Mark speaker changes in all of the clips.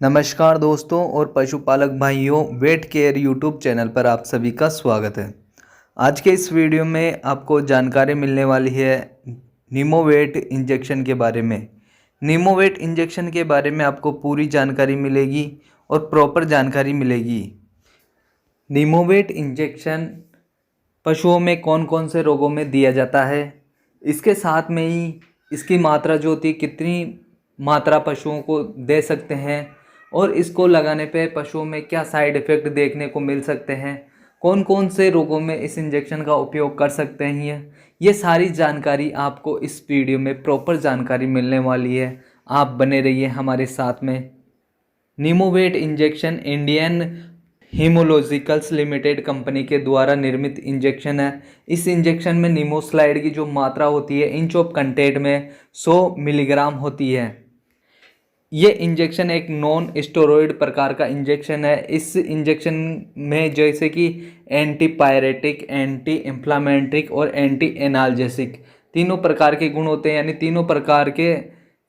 Speaker 1: नमस्कार दोस्तों और पशुपालक भाइयों, वेट केयर यूट्यूब चैनल पर आप सभी का स्वागत है। आज के इस वीडियो में आपको जानकारी मिलने वाली है निमोवेट इंजेक्शन के बारे में। निमोवेट इंजेक्शन के बारे में आपको पूरी जानकारी मिलेगी और प्रॉपर जानकारी मिलेगी। निमोवेट इंजेक्शन पशुओं में कौन कौन से रोगों में दिया जाता है, इसके साथ में ही इसकी मात्रा जो होती है, कितनी मात्रा पशुओं को दे सकते हैं और इसको लगाने पे पशुओं में क्या साइड इफ़ेक्ट देखने को मिल सकते हैं, कौन कौन से रोगों में इस इंजेक्शन का उपयोग कर सकते हैं, ये सारी जानकारी आपको इस वीडियो में प्रॉपर जानकारी मिलने वाली है। आप बने रहिए हमारे साथ में। निमोवेट इंजेक्शन इंडियन हीमोलॉजिकल्स लिमिटेड कंपनी के द्वारा निर्मित इंजेक्शन है। इस इंजेक्शन में निमोस्लाइड की जो मात्रा होती है इंच ऑफ कंटेंट में 100 मिलीग्राम होती है। ये इंजेक्शन एक नॉन स्टेरॉइड प्रकार का इंजेक्शन है। इस इंजेक्शन में जैसे कि एंटीपायरेटिक, एंटी इन्फ्लामेटरी और एंटी एनाल्जेसिक तीनों प्रकार के गुण होते हैं, यानी तीनों प्रकार के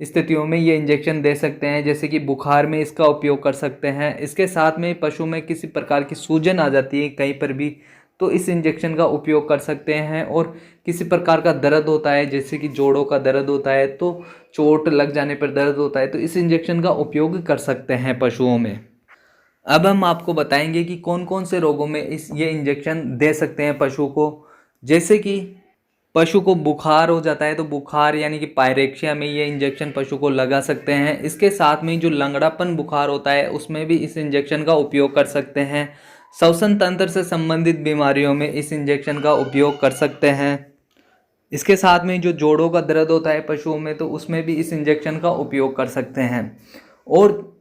Speaker 1: स्थितियों में ये इंजेक्शन दे सकते हैं। जैसे कि बुखार में इसका उपयोग कर सकते हैं। इसके साथ में पशु में किसी प्रकार की सूजन आ जाती है कहीं पर भी, तो इस इंजेक्शन का उपयोग कर सकते हैं। और किसी प्रकार का दर्द होता है, जैसे कि जोड़ों का दर्द होता है, तो चोट लग जाने पर दर्द होता है, तो इस इंजेक्शन का उपयोग कर सकते हैं पशुओं में। अब हम आपको बताएंगे कि कौन कौन से रोगों में ये इंजेक्शन दे सकते हैं पशु को। जैसे कि पशु को बुखार हो जाता है तो बुखार यानी कि पायरेक्सिया में ये इंजेक्शन पशु को लगा सकते हैं। इसके साथ में जो लंगड़ापन बुखार होता है उसमें भी इस इंजेक्शन का उपयोग कर सकते हैं। श्वसन तंत्र से संबंधित बीमारियों में इस इंजेक्शन का उपयोग कर सकते हैं। इसके साथ में जो जोड़ों का दर्द होता है पशुओं में, तो उसमें भी इस इंजेक्शन का उपयोग कर सकते हैं। और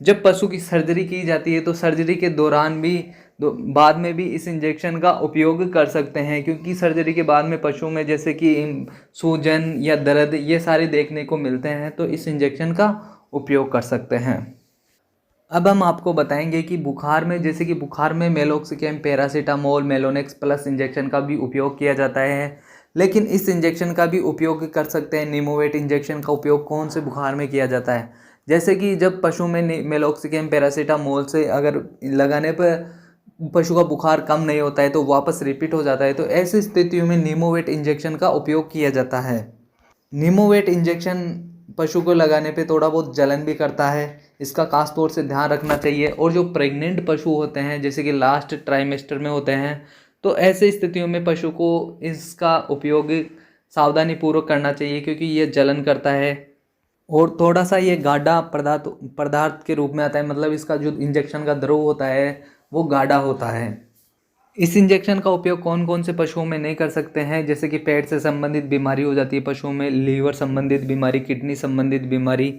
Speaker 1: जब पशु की सर्जरी की जाती है तो सर्जरी के दौरान भी बाद में भी इस इंजेक्शन का उपयोग कर सकते हैं, क्योंकि सर्जरी के बाद में पशु में जैसे कि सूजन या दर्द ये सारे देखने को मिलते हैं, तो इस इंजेक्शन का उपयोग कर सकते हैं। अब हम आपको बताएंगे कि बुखार में, जैसे कि बुखार में मेलोक्सिकम, पैरासीटामोल, मेलोनेक्स प्लस इंजेक्शन का भी उपयोग किया जाता है। लेकिन इस इंजेक्शन का भी उपयोग कर सकते हैं। निमोवेट इंजेक्शन का उपयोग कौन से बुखार में किया जाता है, जैसे कि जब पशु में मेलोक्सिकम, पैरासीटामोल से अगर लगाने पर पशु का बुखार कम नहीं होता है तो वापस रिपीट हो जाता है, तो ऐसी स्थितियों में निमोवेट इंजेक्शन का उपयोग किया जाता है। निमोवेट इंजेक्शन पशु को लगाने पे थोड़ा बहुत जलन भी करता है, इसका खास तौर से ध्यान रखना चाहिए। और जो प्रेग्नेंट पशु होते हैं, जैसे कि लास्ट ट्राइमेस्टर में होते हैं, तो ऐसे स्थितियों में पशु को इसका उपयोग सावधानीपूर्वक करना चाहिए, क्योंकि ये जलन करता है और थोड़ा सा ये गाढ़ा पदार्थ के रूप में आता है। मतलब इसका जो इंजेक्शन का द्रव होता है वो गाढ़ा होता है। इस इंजेक्शन का उपयोग कौन कौन से पशुओं में नहीं कर सकते हैं, जैसे कि पेट से संबंधित बीमारी हो जाती है पशुओं में, लीवर संबंधित बीमारी, किडनी संबंधित बीमारी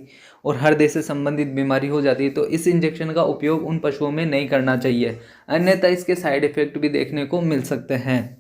Speaker 1: और हृदय से संबंधित बीमारी हो जाती है, तो इस इंजेक्शन का उपयोग उन पशुओं में नहीं करना चाहिए, अन्यथा इसके साइड इफ़ेक्ट भी देखने को मिल सकते हैं।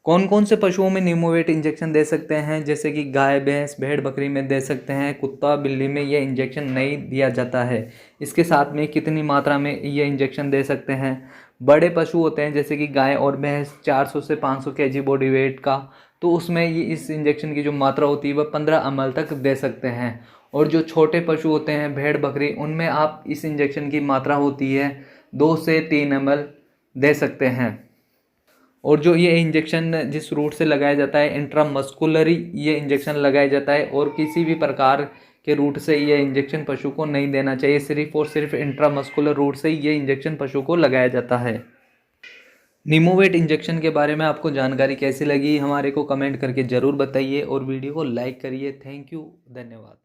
Speaker 1: कौन कौन से पशुओं में निमोवेट इंजेक्शन दे सकते हैं, जैसे कि गाय, भैंस, भेड़, बकरी में दे सकते हैं। कुत्ता, बिल्ली में यह इंजेक्शन नहीं दिया जाता है। इसके साथ में कितनी मात्रा में ये इंजेक्शन दे सकते हैं। बड़े पशु होते हैं जैसे कि गाय और भैंस 400 से 500 केजी बॉडी वेट का, तो उसमें ये इस इंजेक्शन की जो मात्रा होती है वह 15 ml तक दे सकते हैं। और जो छोटे पशु होते हैं, भेड़, बकरी, उनमें आप इस इंजेक्शन की मात्रा होती है 2 से 3 ml दे सकते हैं। और जो ये इंजेक्शन जिस रूट से लगाया जाता है, इंट्रामस्कुलरी ये इंजेक्शन लगाया जाता है, और किसी भी प्रकार के रूट से ये इंजेक्शन पशु को नहीं देना चाहिए। सिर्फ और सिर्फ इंट्रामस्कुलर रूट से ही ये इंजेक्शन पशु को लगाया जाता है। निमोवेट इंजेक्शन के बारे में आपको जानकारी कैसी लगी, हमारे को कमेंट करके ज़रूर बताइए और वीडियो को लाइक करिए। थैंक यू, धन्यवाद।